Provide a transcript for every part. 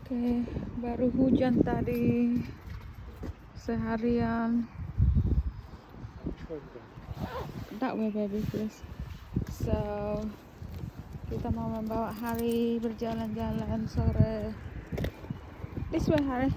Oke, baru hujan tadi seharian. That way baby please. So kita mau membawa Hari berjalan-jalan sore. This way Hari.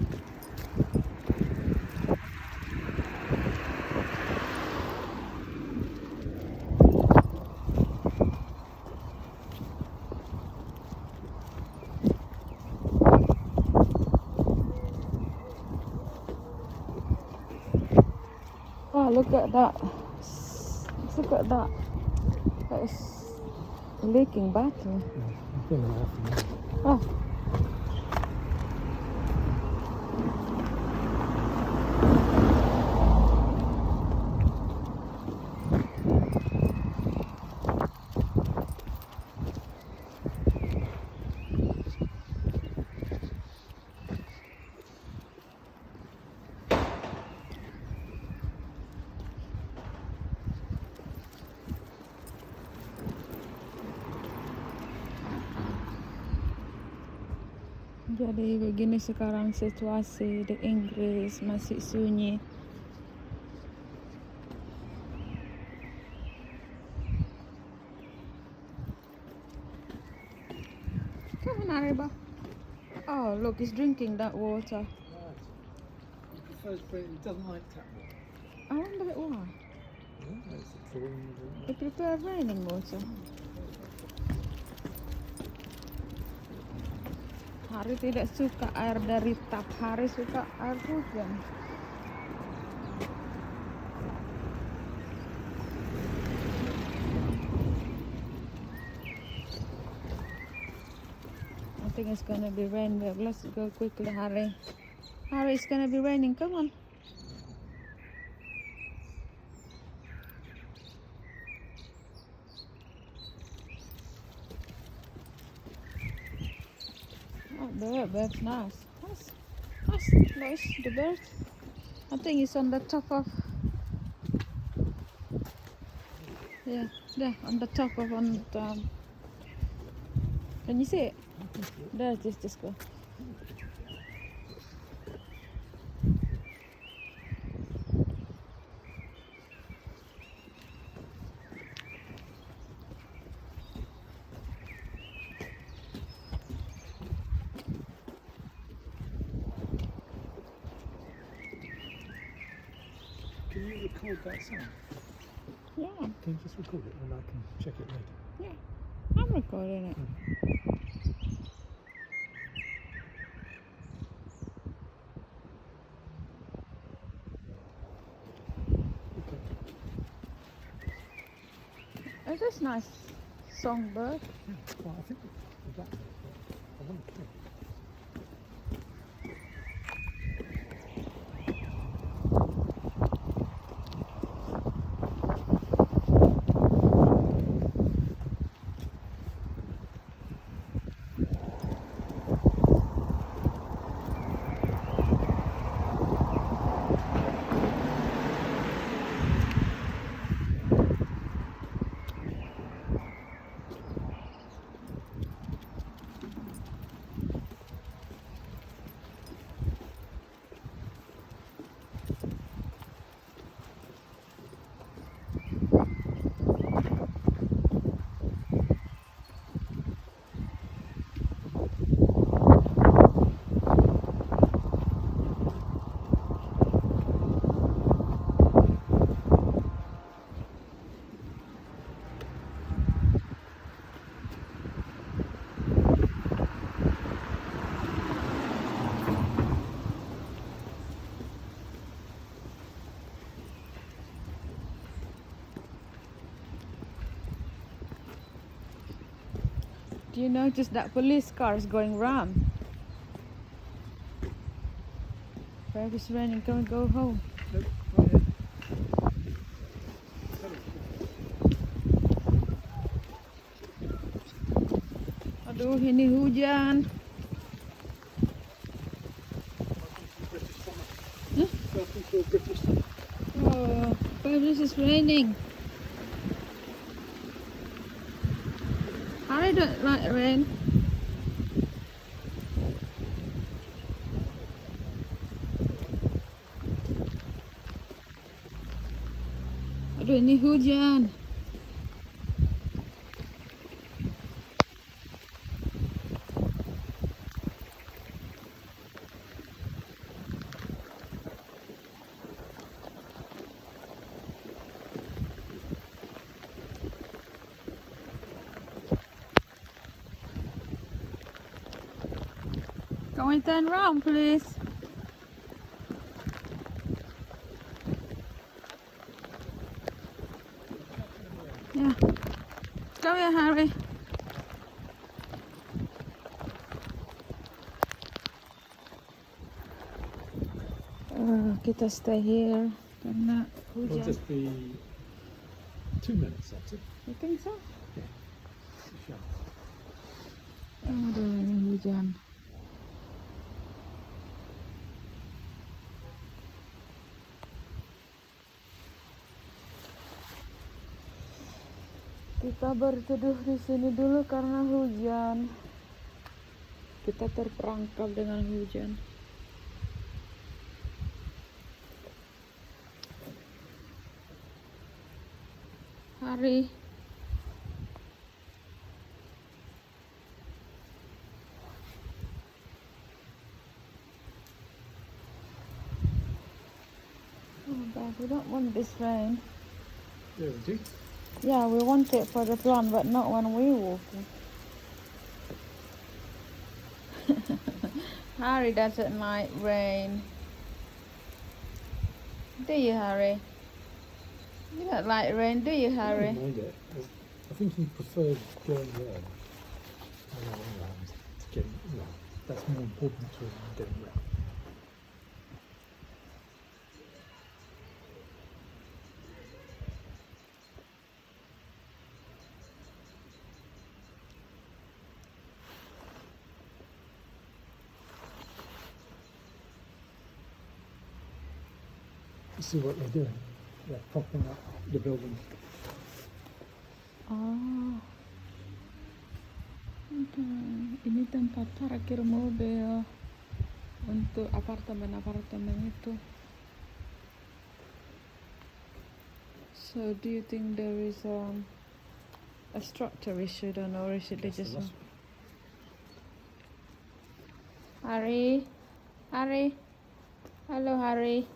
Oh, look at that. Look at that. That is leaking battery. Oh. Jadi begini sekarang situasi di Inggris, masih sunyi. Come on, Ariba. Oh, look, he's drinking that water. He doesn't like tap water. I wonder why. He prepared raining water. Hari tidak suka air dari tap, Hari suka air hujan. I think it's gonna be rain. Let's go quickly, Hari. Hari, it's gonna be raining. Come on. Oh, bird's nice. Nice, the bird. I think it's on the top of. Yeah, there, on the top of Can you see it? There, just go. Can you record that sound? Yeah, Can you just record it and I can check it later? yeah. I'm recording it. Okay. It is nice songbird. Yeah. Well, I think the black I want to kill. Do you notice that police car is going round? Where it's raining, can we go home? Nope, right here. Aduh, ini hujan. Huh? Welcome to a British summer. Oh, but this is raining. I don't like rain. Aduh, ini hujan. Can we turn round, please? Yeah. Come here, Harry. Kita stay here karena It'll hujan. just be 2 minutes, that's it. You think so? Sure. Aduh, ini hujan. Kita berteduh di sini dulu karena hujan. Kita terperangkap dengan hujan. Hari. Oh God, we don't want this rain. Yeah, we do. Yeah, we want it for the plant, but not when we walk. Harry doesn't like rain. Do you, Harry? You don't like rain, do you, I Harry? don't mind it. I think he preferred going there. I don't know, to get, that's more important to him than getting wet. You see what they're doing? They're propping up the building. Oh. Ini tempat parkir mobil untuk apartemen-apartemen itu. So do you think there is a structure issue then, or is it That's the just last Harry? Harry? Hello, Harry.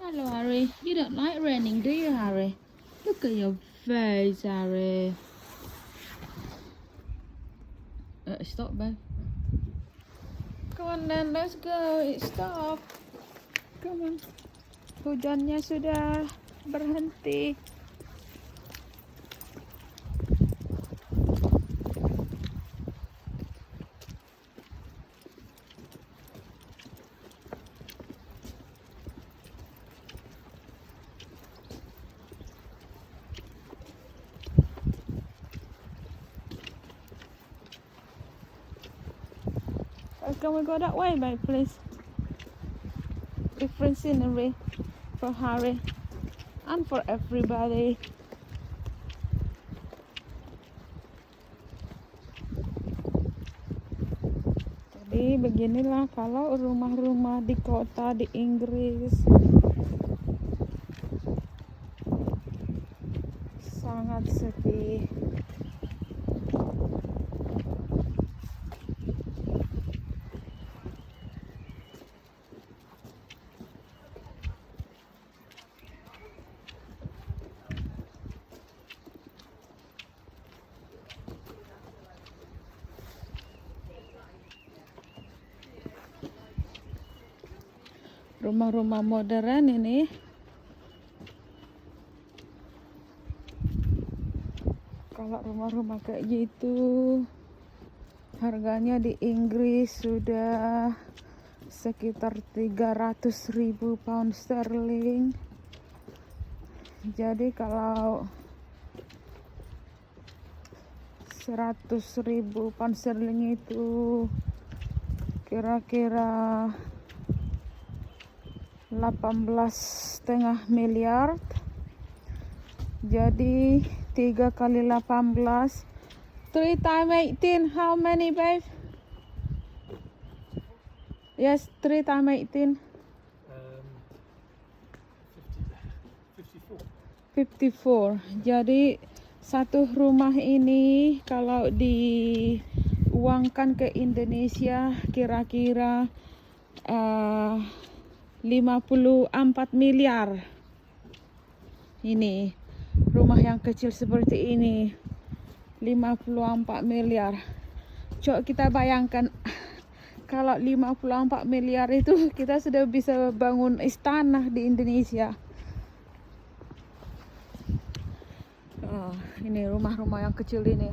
Hello, Harry. You don't like raining, do you, Harry? Look at your face, Harry. Stop, babe. Come on then, let's go. It stopped. Come on. Hujannya sudah berhenti. Can we go that way, babe, please? Different scenery for Harry and for everybody. Jadi beginilah kalau rumah-rumah di kota di Inggris. Sangat sepi. Rumah-rumah modern ini. Kalau rumah-rumah kayak gitu harganya di Inggris sudah sekitar 300.000 pound sterling. Jadi kalau 100.000 pound sterling itu kira-kira 18,5 miliar. Jadi 3 kali 18, 3 times 18, how many, babe? Yes, 3 times 18. 54. 54. Jadi satu rumah ini kalau diuangkan ke Indonesia kira-kira 54 miliar. Ini rumah yang kecil seperti ini 54 miliar. Coba kita bayangkan kalau 54 miliar itu kita sudah bisa bangun istana di Indonesia. Ini rumah-rumah yang kecil ini,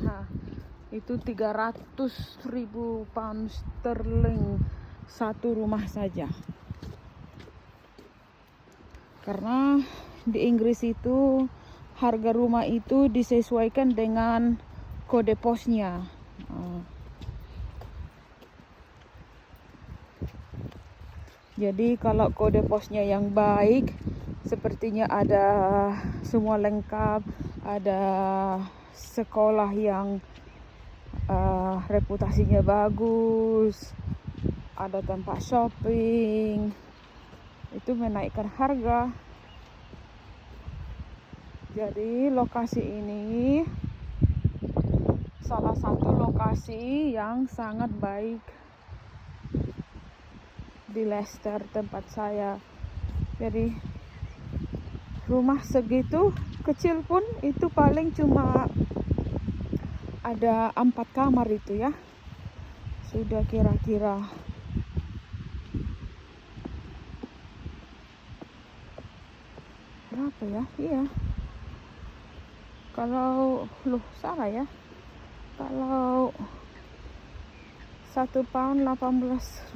itu 300.000 pound sterling satu rumah saja. Karena di Inggris itu harga rumah itu disesuaikan dengan kode posnya. Jadi kalau kode posnya yang baik, sepertinya ada semua lengkap, ada sekolah yang reputasinya bagus, ada tempat shopping, itu menaikkan harga. Jadi lokasi ini salah satu lokasi yang sangat baik di Leicester tempat saya. Jadi rumah segitu kecil pun itu paling cuma ada 4 kamar itu ya. Sudah kira-kira berapa ya? Iya. Kalau salah ya. Kalau 1 pound 18.500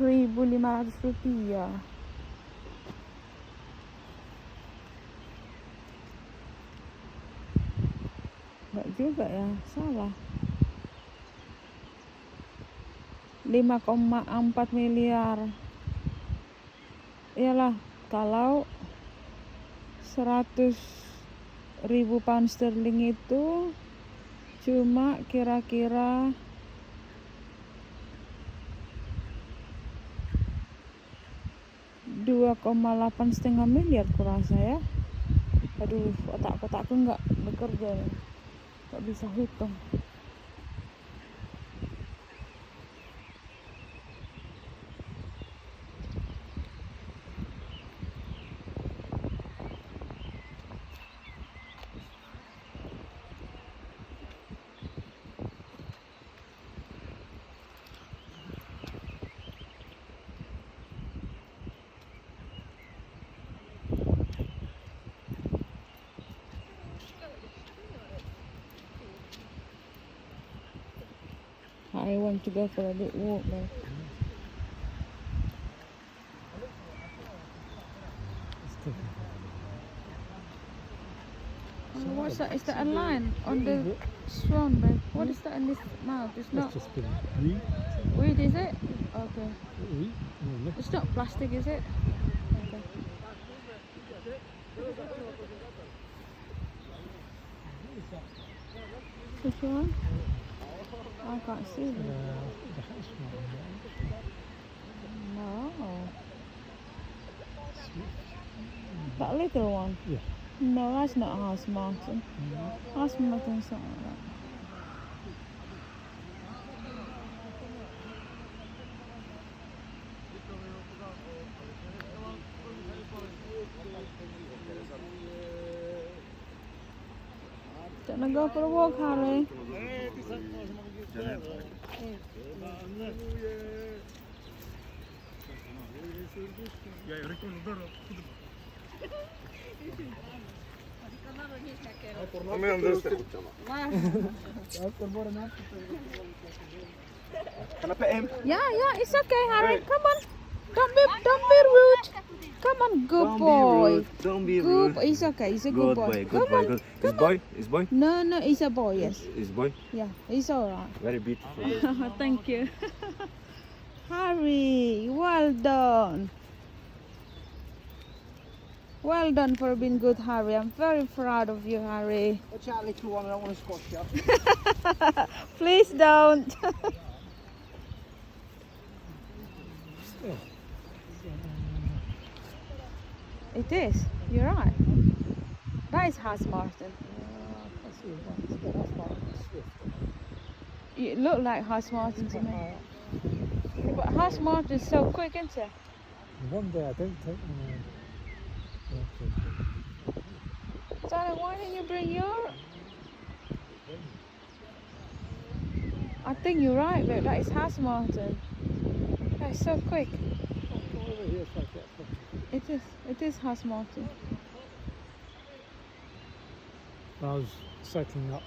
rupiah. Enggak juga ya, salah. 5,4 miliar. Iyalah, kalau 100.000 pound sterling itu cuma kira-kira 2,8 miliar kurasa ya. Aduh, otak-otakku nggak bekerja ya. Nggak bisa hitung. I want to go for a bit walk though. What's that? Is that a line on the swan, babe? What is that in this mouth? It's not. That's just been weed. Weed, is it? Okay. Weed? No, It's not plastic, is it? Okay. Which one? I can't see them. the house one. No. That little one? Yeah. No, that's not house martin. Mm-hmm. House martin's not like that. Gonna go for a walk, Harry? Yeah, it's okay, Harry. Come on. Don't be rude. Come on, good boy. Don't be Good rude. boy. It's okay. He's a good boy. Good boy. Good. Is boy? Is boy? No, he's a boy. Yes. Is boy? Yeah, he's alright. Very beautiful. Thank you. Harry, well done. Well done for being good, Harry. I'm very proud of you, Harry. Watch out, little one, I don't want to squash you. Please don't. Still. It is. You're right. That is Haas Martin. I see one. Yeah, that's like a Swift. It looked like Haas Martin to Quite me. high up. Yeah, but Haas Martin's so quick, isn't it? One day I don't take my. Darling, why didn't you bring your? I think you're right, but that is Haas Martin. That is so quick. Come over here so I get a photo. It is Haas Martin. When I was cycling up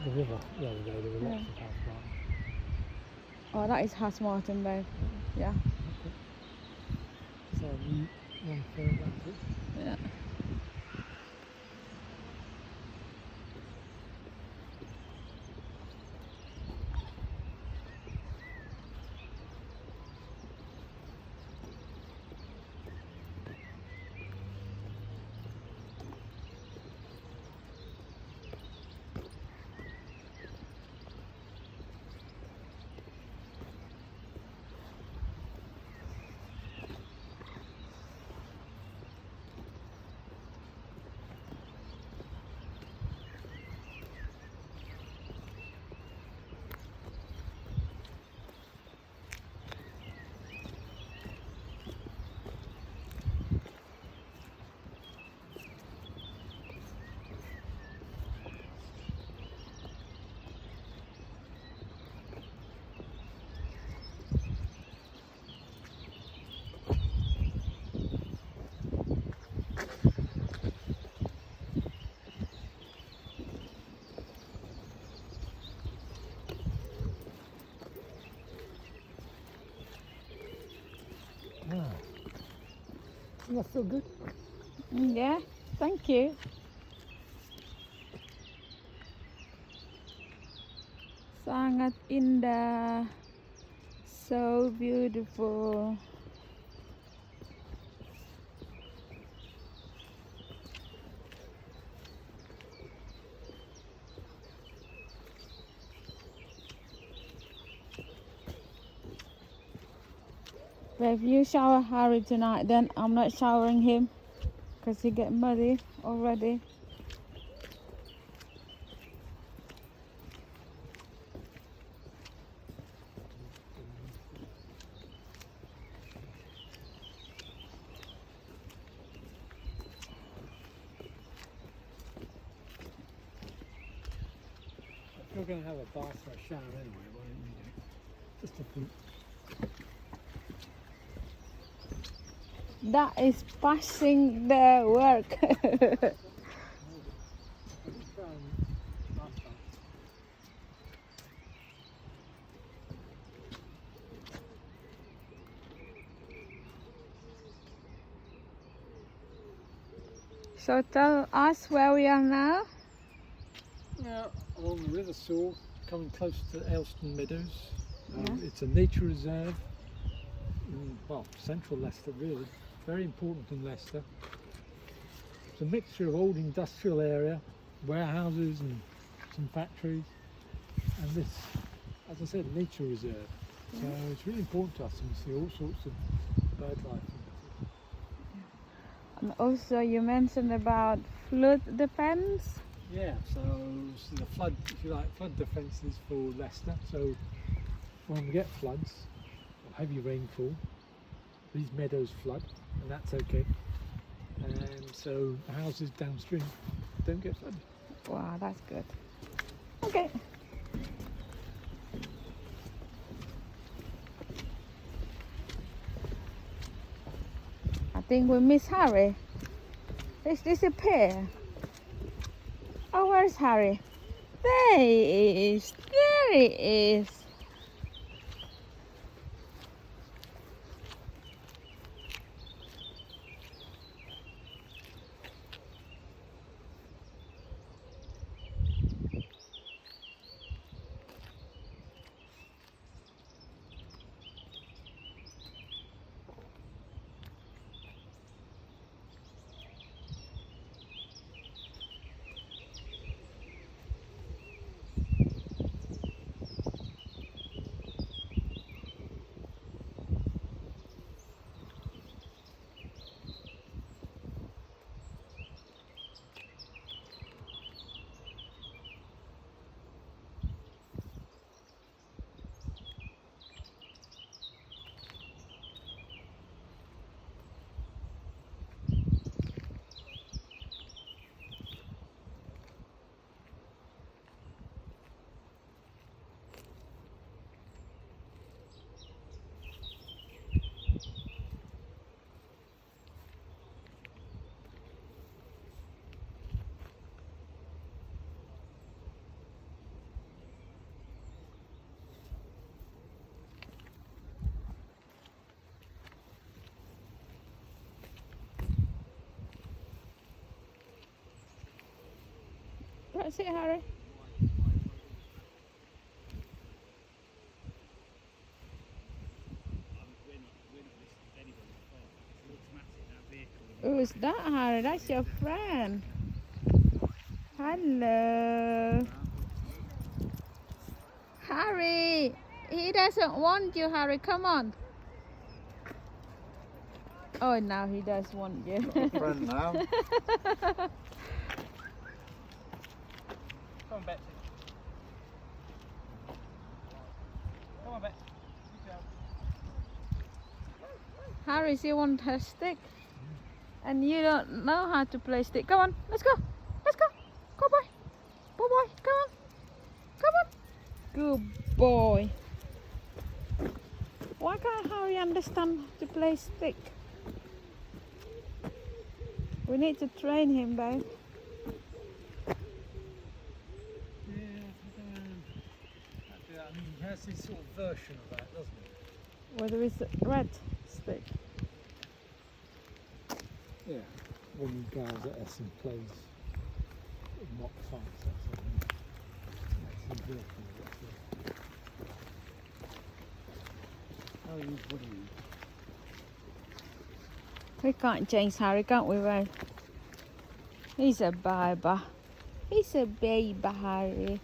the river the other day, there were lots Yeah. of house plants. Oh, that is Haas Martin, babe. Yeah. So you one further back here. Yeah. Ah. Doesn't that feel good? Yeah. Thank you. Sangat indah. So beautiful. But if you shower Harry tonight, then I'm not showering him because he get muddy already. If you're going to have a bath or a shower anyway, why don't you do it? Just a few. That is passing the work. So tell us where we are now. Now, along the River Soar, coming close to Elston Meadows. Yeah. It's a nature reserve in, well, central Leicester really. Very important in Leicester. It's a mixture of old industrial area, warehouses and some factories. And this, as I said, nature reserve. So it's really important to us, and we see all sorts of bird life. And also you mentioned about flood defense. Yeah, so the flood, if you like, flood defences for Leicester. So when we get floods or heavy rainfall, these meadows flood, and that's okay. And so the houses downstream don't get flooded. Wow, that's good. Okay. I think we miss Harry. He's disappeared. Oh, where's Harry? There he is. There he is. That's it, Harry. Who's that, Harry? That's your friend. Hello. Harry, he doesn't want you, Harry. Come on. Oh, now he does want you. Friend now. Come on, Betsy. Come on, Betsy. Harry, you want her stick? And you don't know how to play stick. Come on, let's go. Let's go. Go, boy. Go, boy. Come on. Come on. Good boy. Why can't Harry understand to play stick? We need to train him, babe. Yeah, I mean, he has this sort of version of that, doesn't he? Whether it's a red stick. Yeah. When he goes at us and plays mock fights, that's his version of it. How are you bullying? We can't change Harry, can't we, babe? He's a baby. He's a baby, Harry.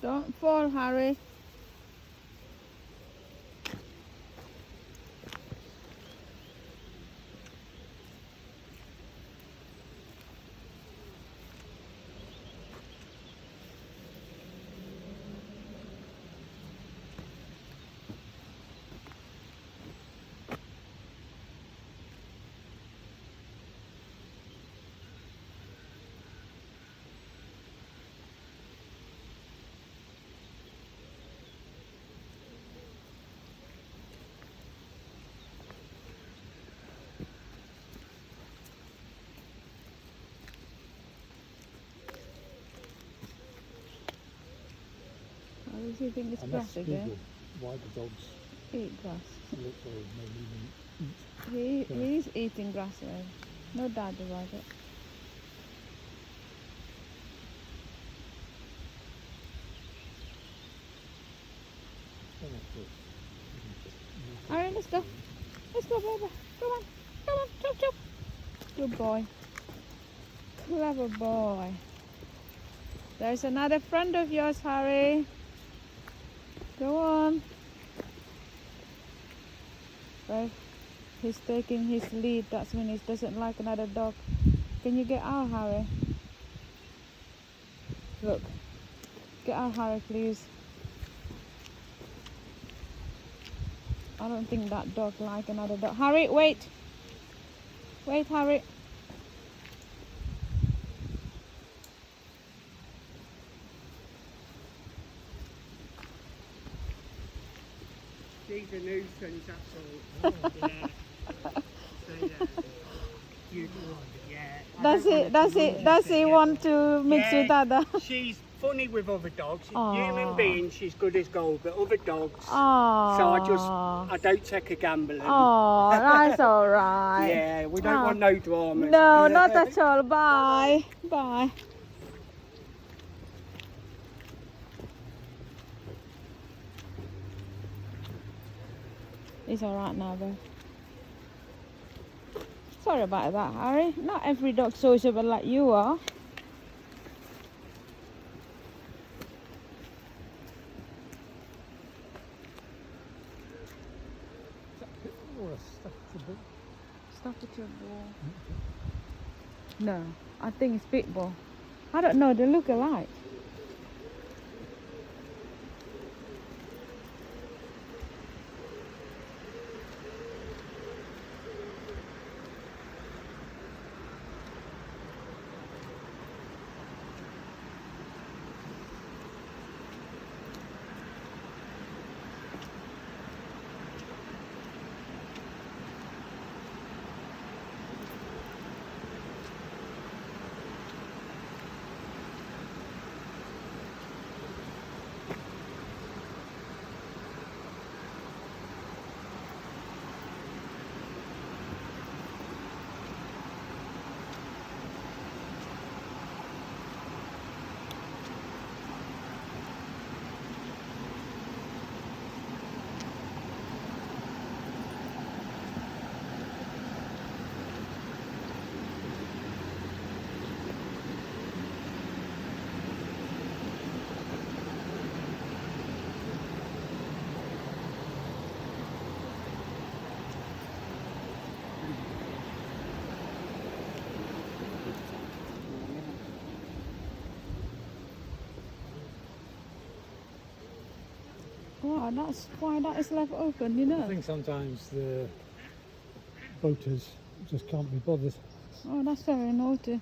Don't fall, Harry. How does he think it's I must grass again? Google why the dogs Eat grass. look or maybe even eat. He is eating grass, right? No doubt about it. Oh, of course. Alright, let's go. Let's go, baby. Come on. Come on. Chop, chop. Good boy. Clever boy. There's another friend of yours, Harry. Go on. Right. He's taking his lead. That means he doesn't like another dog. Can you get out, Harry? Look. Get out, Harry, please. I don't think that dog like another dog. Harry, wait. Wait, Harry. She's a nuisance, that's all. Yeah. So, yeah. Does he want to mix with other? She's funny with other dogs. Aw. Human beings, she's good as gold, but other dogs. Oh. So I don't take a gamble. Oh, that's all right. Yeah, we don't Oh. want no dramas. No, not at all. Bye. Bye. It's all right now, though. Sorry about that, Harry. Not every dog's sociable like you are. Or a stuffed bit. Staffordshire Bull. No, I think it's Pit Bull. I don't know. They look alike. Wow, that's why that is left open, you I know. think sometimes the boaters just can't be bothered. Oh, that's very naughty.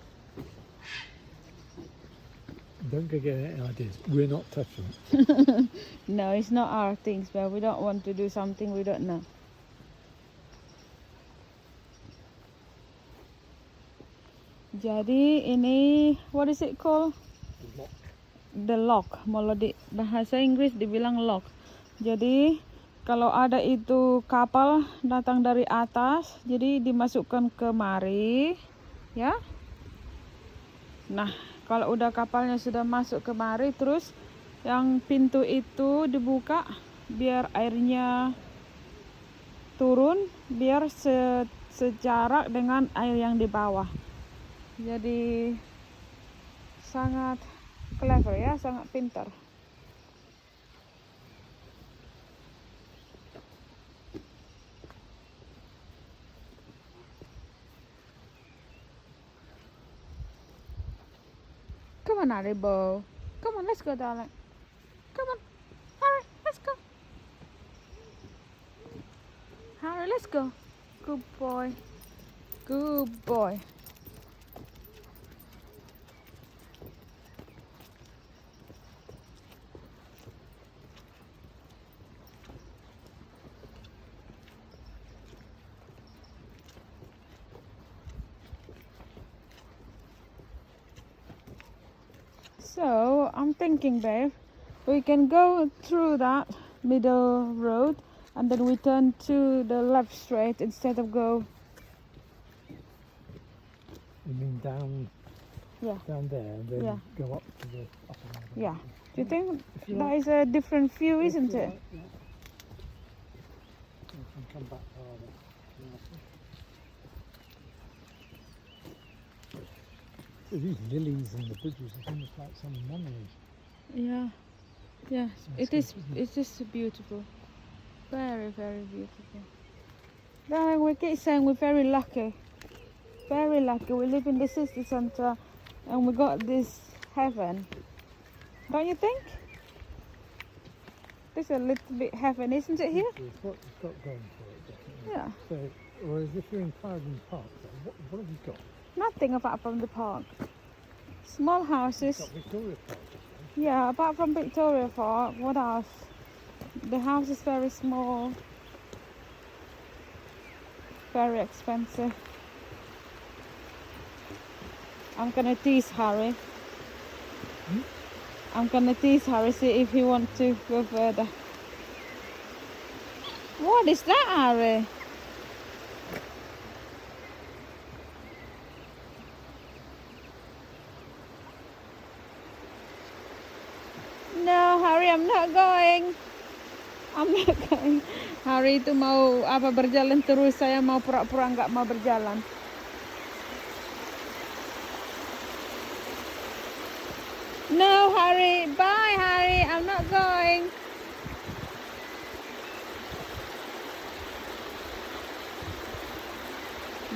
Don't get any ideas. We're not touching it. No, it's not our things, but we don't want to do something we don't know. Jadi ini, what is it called? The lock. Kalau di bahasa Inggris dibilang lock. Jadi kalau ada itu kapal datang dari atas, jadi dimasukkan kemari, ya. Nah, kalau udah kapalnya sudah masuk kemari, terus yang pintu itu dibuka biar airnya turun, biar sejarak dengan air yang di bawah. Jadi sangat clever ya, sangat pintar. Come on, Haribo. Come on, let's go, darling. Come on, Harry, let's go. Harry, let's go. Good boy. Good boy. So I'm thinking, babe, we can go through that middle road and then we turn to the left straight instead of go. You mean down Yeah. down there and then Yeah. go up to the upper level? Yeah. Do you think If you that like. is a different view, If isn't you it? like, yeah. You can come back farther. So these lilies and the bridges are almost like some memories. Yeah. Yeah. It's It is. nice, isn't it? It's just beautiful. Very, very beautiful. Darling, we keep saying we're very lucky. Very lucky. We live in the city center and we got this heaven. Don't you think? This is a little bit heaven, isn't it here? It's got going for it, definitely. Yeah. So, whereas if you're in Clarendon Park, what have you got? Nothing apart from the park. Small houses. You've got Victoria Park. Yeah, apart from Victoria Park, what else? The house is very small. Very expensive. I'm gonna tease Harry. Hmm? I'm gonna tease Harry, see if he wants to go further. What is that, Harry? No, Harry, I'm not going. I'm not going. Harry itu mau berjalan terus, saya mau pura-pura nggak mau berjalan. No, Harry. Bye, Harry. I'm not going.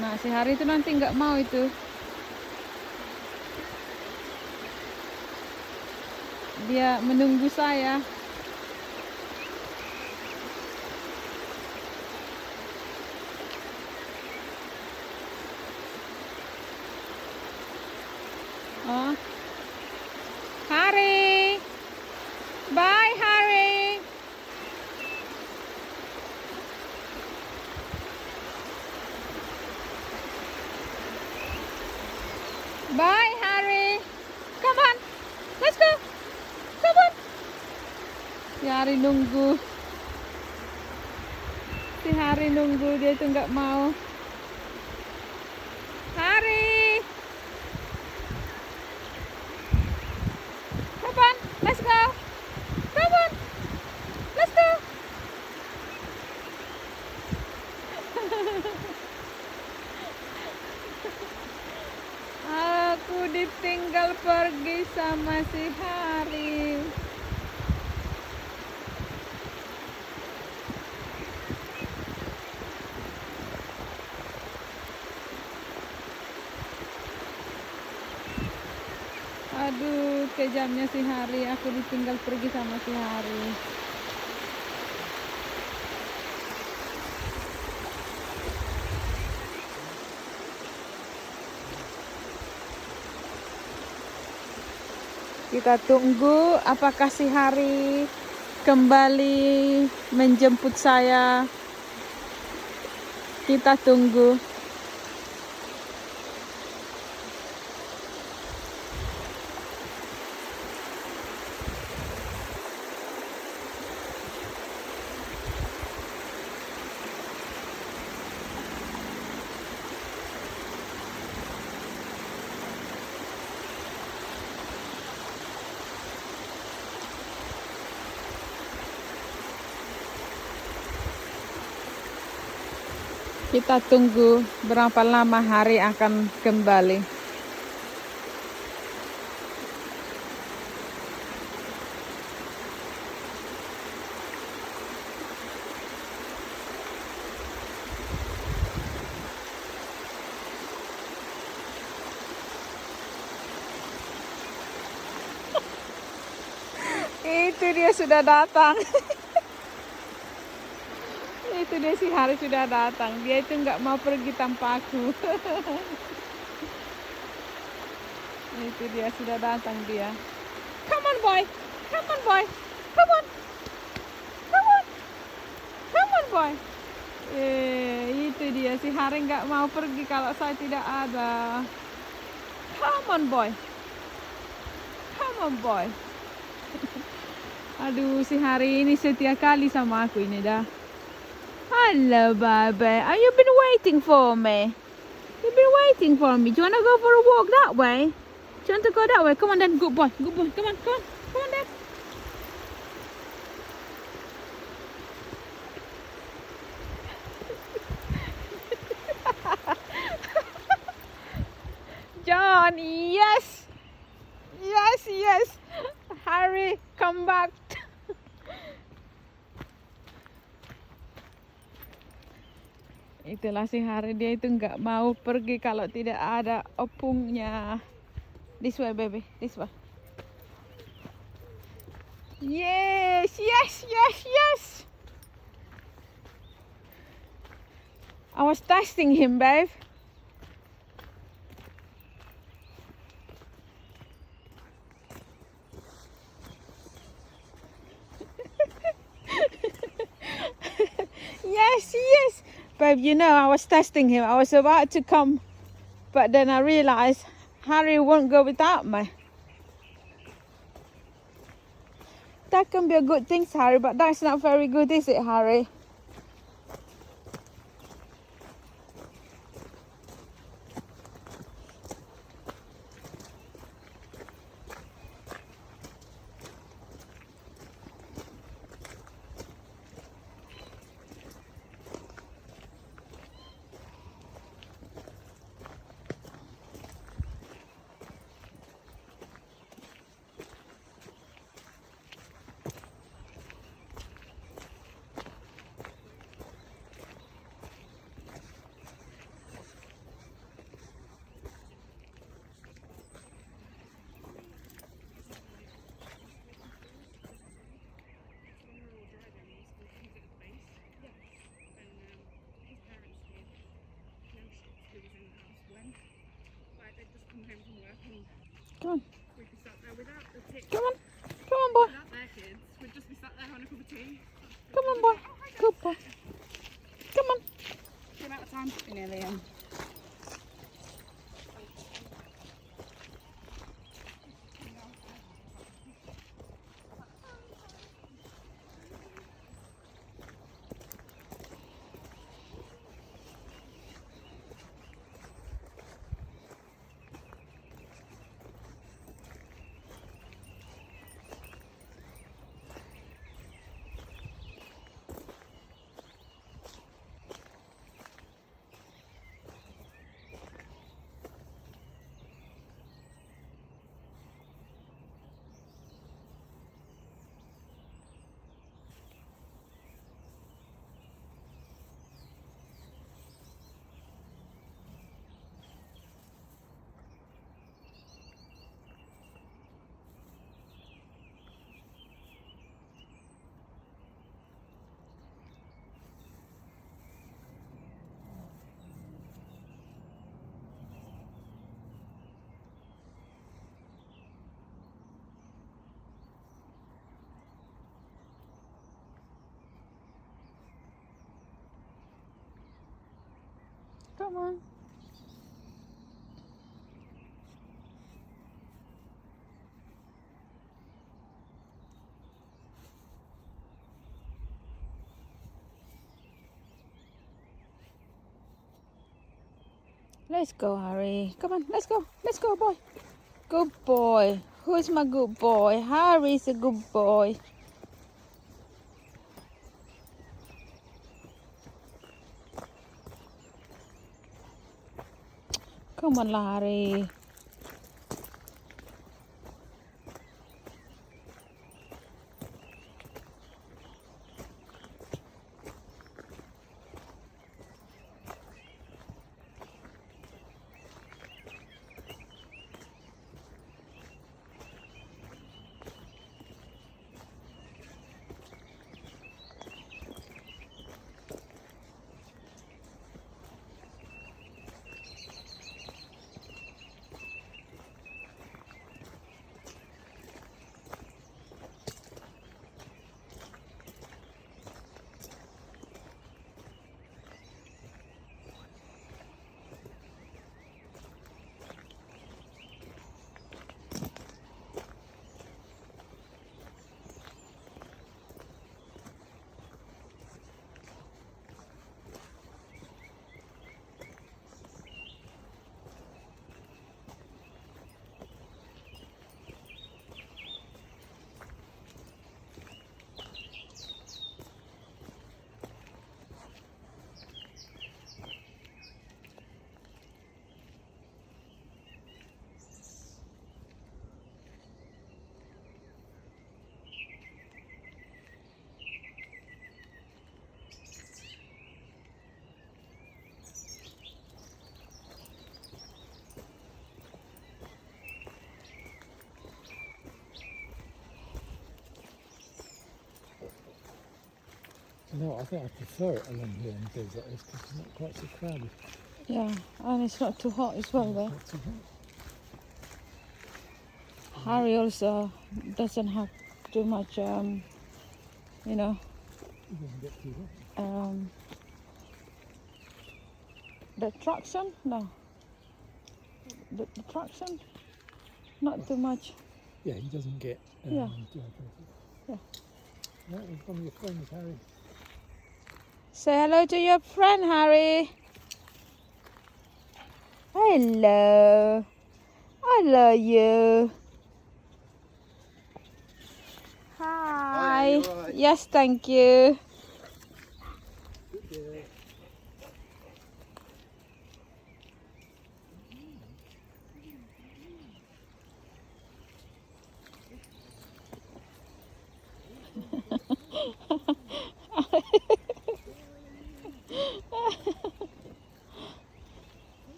Nah, si Harry itu nanti nggak mau itu. Dia menunggu saya. Oh. Harry. Bye, Harry. Bye, Harry. Come on. Let's go. Come on. Si Harry nunggu. Si Harry nunggu, dia itu nggak mau. Harry. Come on. Let's go. Come on. Let's go. Aku ditinggal pergi sama si Harry. Aduh, kejamnya si Harry. Aku ditinggal pergi sama si Harry. Kita tunggu apakah si Harry kembali menjemput saya. Kita tunggu. Kita tunggu berapa lama Harry akan kembali. Itu dia sudah datang. Itu dia, si Harry sudah datang. Dia itu nggak mau pergi tanpa aku. Itu dia sudah datang dia. Come on boy, come on boy, come on, come on, come on boy. Itu dia, si Harry nggak mau pergi kalau saya tidak ada. Come on boy, come on boy. Aduh, si Harry ini setia kali sama aku ini dah. Hello, baby. Are you been waiting for me? You've been waiting for me. Do you want to go for a walk that way? Do you want to go that way? Come on, then. Good boy. Good boy. Come on, come on. Come on, then. John, yes. Yes, yes. Harry, come back. Itulah si Harry, dia itu nggak mau pergi kalau tidak ada opungnya. This way, baby, this way. Yes, yes, yes, yes. I was testing him, babe. Yes, yes. Babe, you know, I was testing him. I was about to come, but then I realized Harry won't go without me. That can be a good thing, Harry, but that's not very good, is it, Harry? Come on. We'd be sat there without the kids, Come on. Come on, boy. without their kids. We'd just be sat there having a cup of tea. Come on, boy. Good boy. Come on. The amount of time we're nearly in. Come on. Let's go, Harry. Come on, let's go. Let's go, boy. Good boy. Who's my good boy? Harry's a good boy. Come on, Harry. No, I think I prefer it along here on days like this because it's not quite so crowded. Yeah, and it's not too hot as well, though. Not too hot. Harry also doesn't have too much, you know, It doesn't get too hot. the traction? No. The traction? Not too much. Yeah, he doesn't get Yeah. dehydrated. Yeah, it's one of your friends, Harry. Say hello to your friend, Harry. Hello. Hello, you. Hi. you alright? Yes, thank you.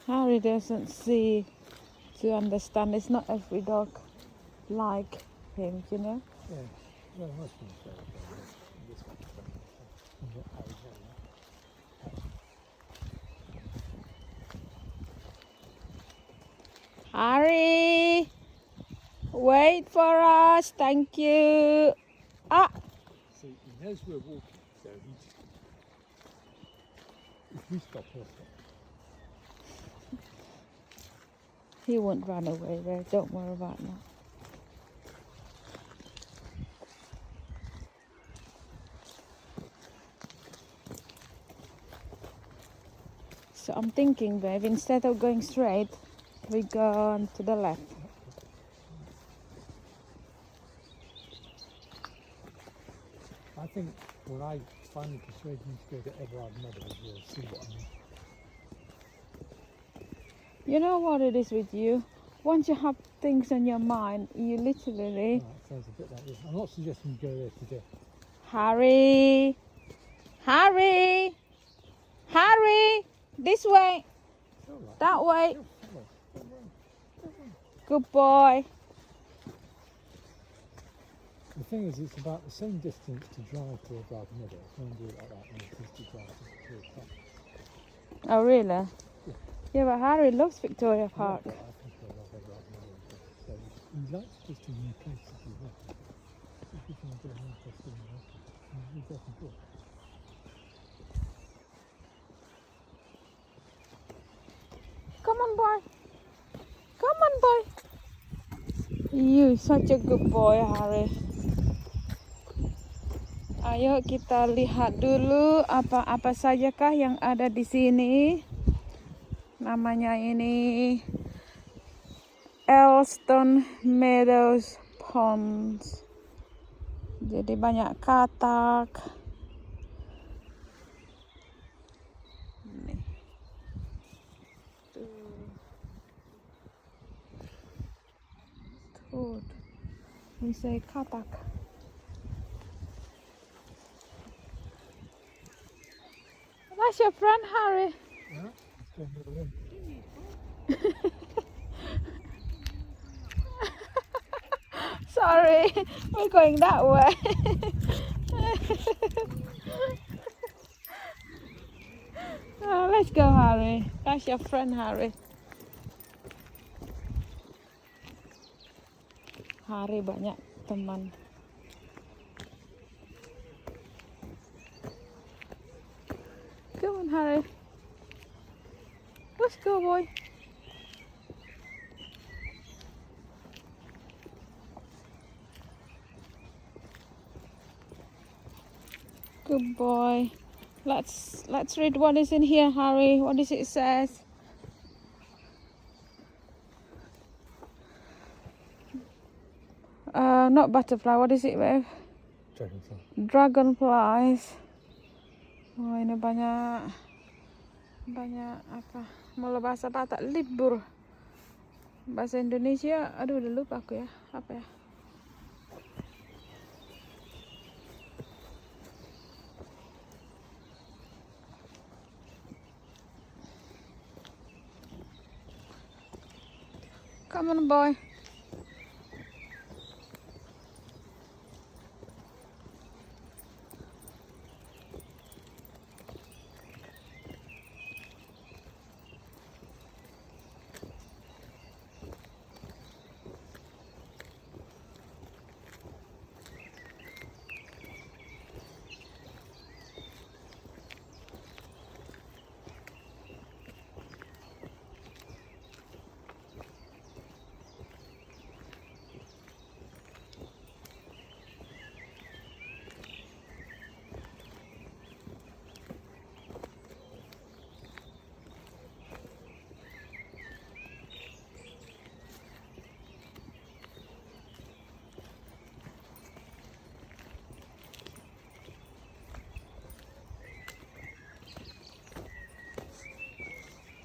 Harry doesn't see to understand. It's not every dog like him, you know. Yeah. Well, most people say okay. This one's friendly. And what Harry's Harry, wait for us. Thank you. Ah, See, he knows we're walking, so if we stop, he'll stop. he won't run away there. Don't worry about that. So I'm thinking, babe, instead of going straight, we go on to the left. I think when I finally persuade you to go to Everard Meadows, you'll see what I mean. You know what it is with you? Once you have things on your mind, you literally... Oh, that sounds a bit like this. I'm not suggesting you go there today. Harry! Harry! Harry! This way! It's all right. That way! Don't worry. Good boy! The thing is, it's about the same distance to drive to Everard Meadows. When you do it like that, than it is to drive to the park. Oh, really? Yeah. Yeah, but Harry loves Victoria Park. Yeah, but I think I love Everard Meadows. So he likes just to new places as well. If you can get an interest in that, we go and forth. Come on, boy! Come on, boy! You such a good boy, Harry. Ayo kita lihat dulu apa-apa sajakah yang ada di sini. Namanya ini Elston Meadows Ponds. Jadi banyak katak. Nih. Tuh. We say katak. That's your friend, Harry. Yeah, let's go and have a look. Sorry, we're going that way. Oh, let's go, Harry. That's your friend, Harry. Harry banyak teman. Come on, Harry. Let's go, boy. Good boy. Let's read what is in here, Harry. What does it says? Not butterfly. What is it, babe? Dragonfly. Dragonflies. Oh, ini banyak apa? Malah bahasa Batak libur. Bahasa Indonesia, aduh udah lupa aku ya. Apa ya? Come on, boy.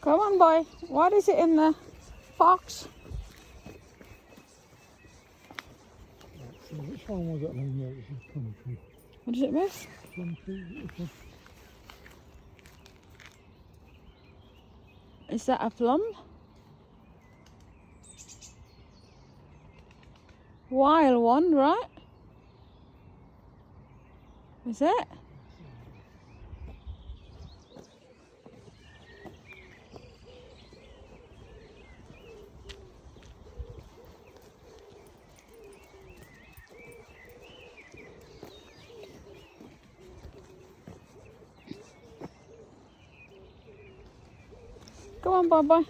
Come on, boy. What is it in the box? Let's see, which one was it along there? This is plum tree. What is it, miss? Plum tree, this one. Is that a plum? Wild one, right? Is it? Come on, boy.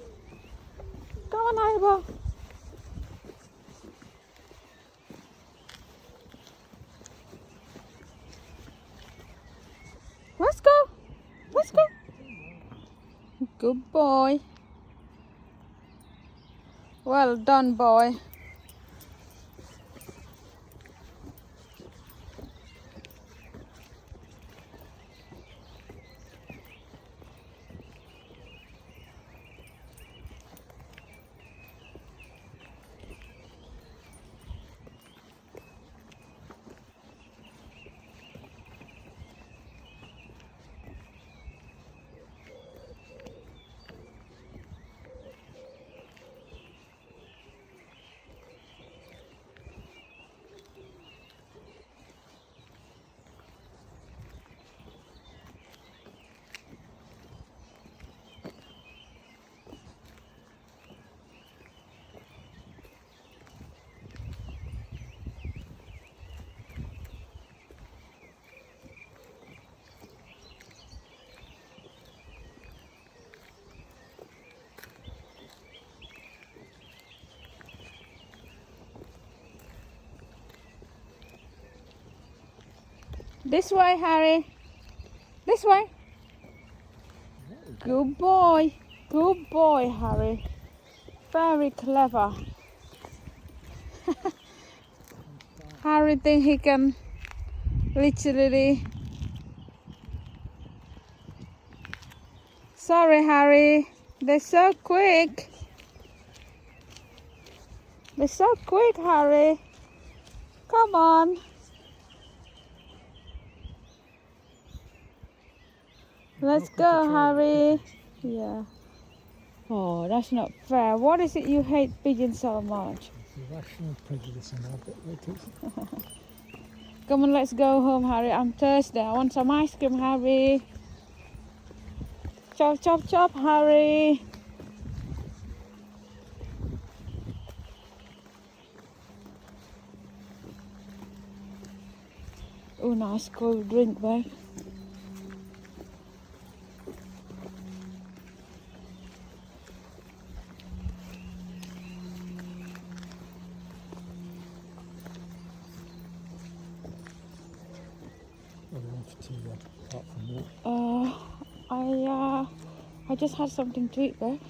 Come on, Haribo. Let's go. Let's go. Good boy. Well done, boy. This way, Harry. This way. Good boy. Good boy, Harry. Very clever. Harry think he can literally... Sorry, Harry. They're so quick. They're so quick, Harry. Come on. Let's go, Harry. Yeah. Oh, that's not fair. What is it you hate pigeons so much? It's a rational prejudice on our bit. Come on, let's go home, Harry. I'm thirsty. I want some ice cream, Harry. Chop, chop, chop, Harry. Oh, nice cold drink, babe. Apart from that, I just had something to eat, babe. I'll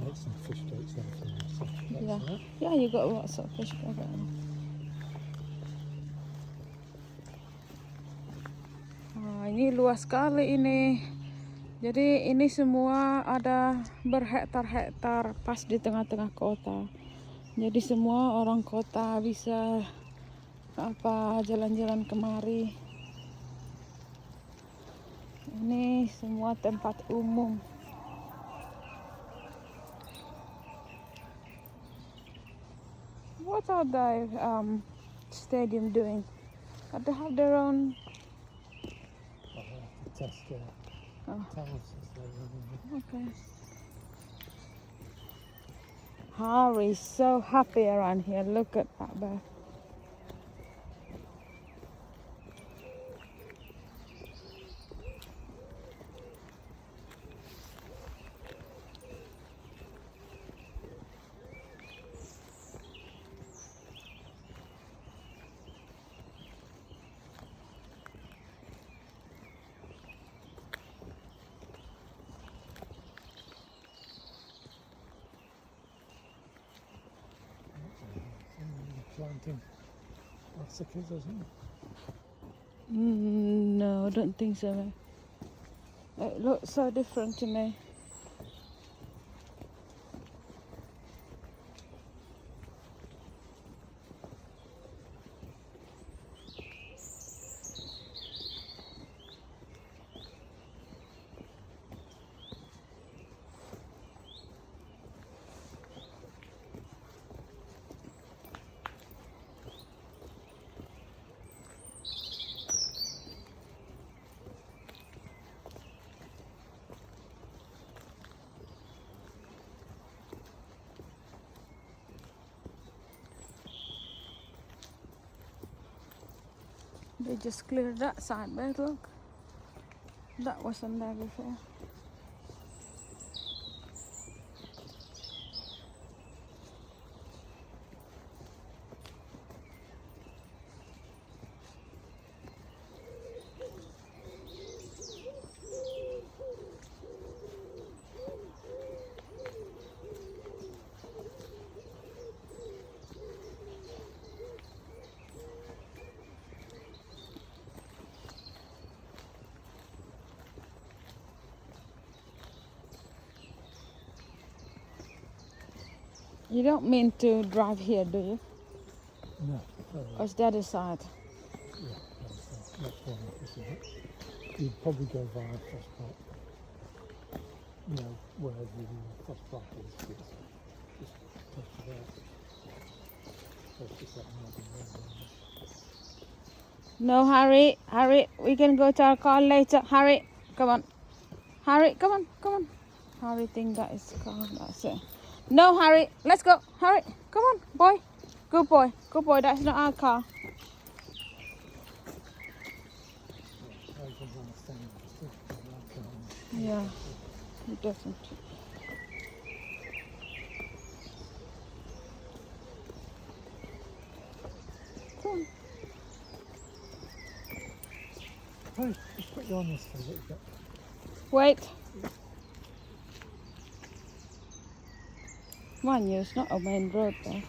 make some fish cakes after this. Yeah. All right. Yeah, you got lots of fish. Ini luas sekali ini. Jadi ini semua ada berhektar-hektar pas di tengah-tengah kota. Jadi semua orang kota bisa jalan-jalan kemari. Ini semua tempat umum. What are the stadium doing? They have their own. I'll have to test it. Okay. Harry's so happy around here. Look at that bird. Planting brassicas or something. No, I don't think so. It looks so different to me. They just cleared that side, but look, that wasn't there before. You don't mean to drive here, do you? No. Or is that the side? Yeah, that's one office, isn't it? You'd probably go via First Park. You know, where the First Park is. It's just close to there. Close to that mountain road. No, hurry, hurry. We can go to our car later. Hurry, come on. Hurry, come on, come on. Hurry, think that is car. That's it. No, hurry. Let's go. Hurry, come on, boy. Good boy, good boy. That's not our car. I don't understand it. Yeah, it doesn't. Come on. Hey, let's put you on this for a little bit. Wait. Mind you, it's not a main road there.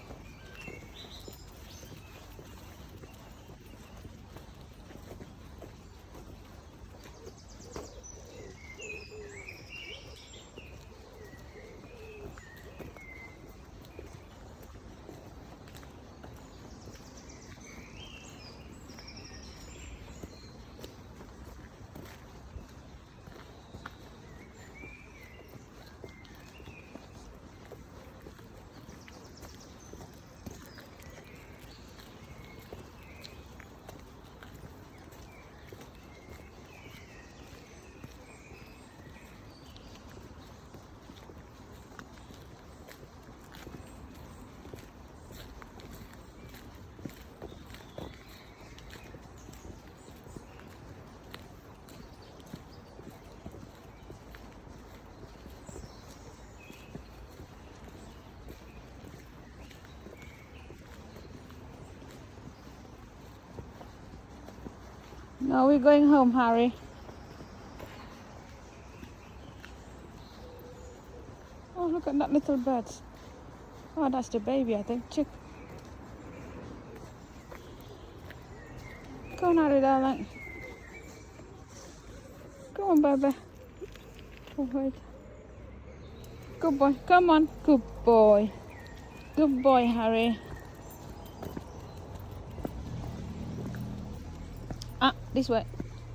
No, we're going home, Harry. Oh, look at that little bird. Oh, that's the baby, I think. Chick. Come on, Harry, darling. Come on, baby. Oh, wait. Good boy. Come on. Good boy. Good boy, Harry. Ah, this way.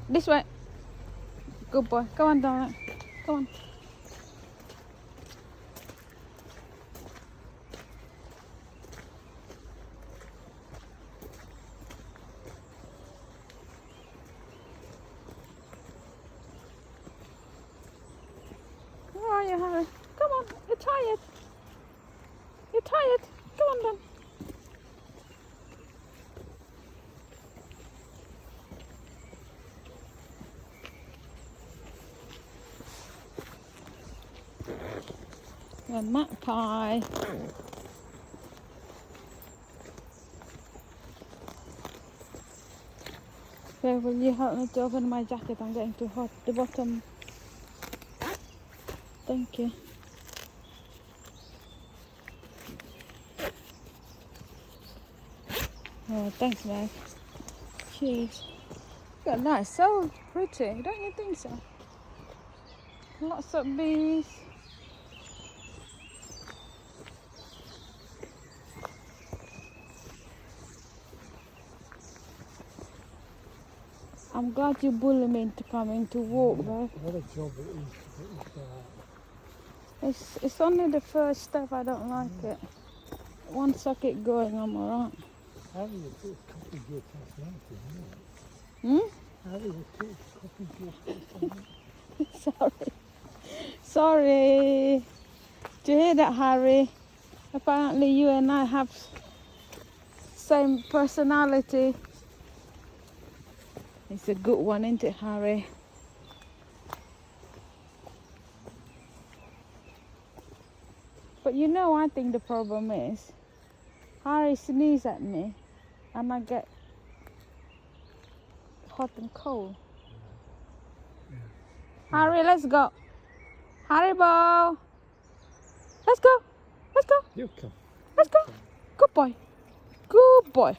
This way. Good boy. Come on, darling. Come on. Where are you, Harry? Come on. You're tired. You're tired. Come on, then. A magpie. Okay, will you help me to open my jacket? I'm getting too hot. The bottom. Thank you. Oh, thanks, Meg. Cheers. Look at that, it's so pretty, don't you think so? Lots of bees. I'm glad you bullied me into coming to walk, though. What a job it is to put this It's only the first step I don't like it. Once I get going, I'm alright. How do you put copy your personality, isn't it? Hmm? How do you put copy your personality? Sorry. Sorry. Do you hear that, Harry? Apparently you and I have same personality. It's a good one, isn't it, Harry? But you know, I think the problem is Harry sneezes at me and I get hot and cold. Harry, let's go. Haribo. Let's go. Let's go. You come. Let's go. Good boy. Good boy.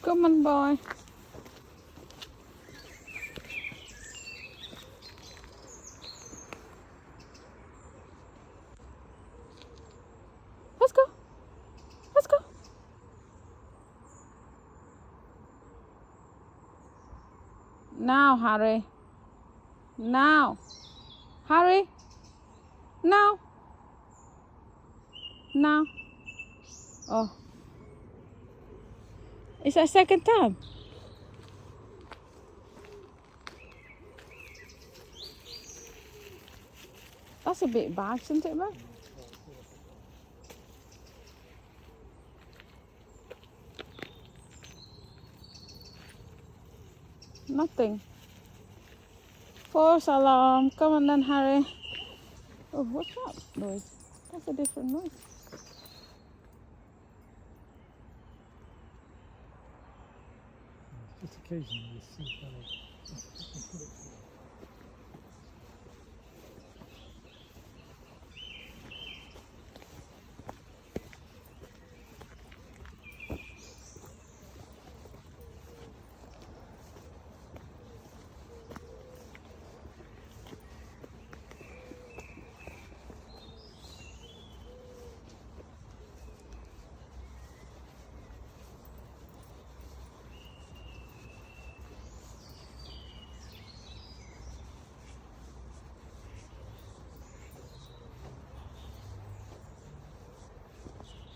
Come on, boy. Let's go. Let's go. Now, Harry. Now. Harry. Now. Now. Oh. It's our second time. That's a bit bad, isn't it, man? Nothing. False alarm. Come on then, Harry. Oh, what's that noise? That's a different noise. Just occasionally you see kind of.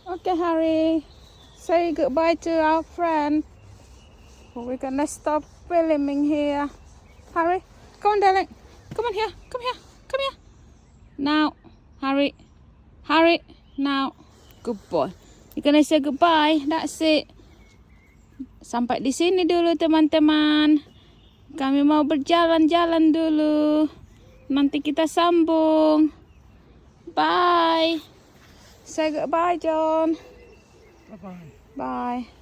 Okay, Harry. Say goodbye to our friend. We're gonna stop filming here. Harry, come on, darling. Come on here. Come here. Come here. Now, Harry. Harry. Now. Good boy. You're gonna say goodbye. That's it. Sampai di sini dulu, teman-teman. Kami mau berjalan-jalan dulu. Nanti kita sambung. Bye. Say goodbye, John. Bye bye. Bye.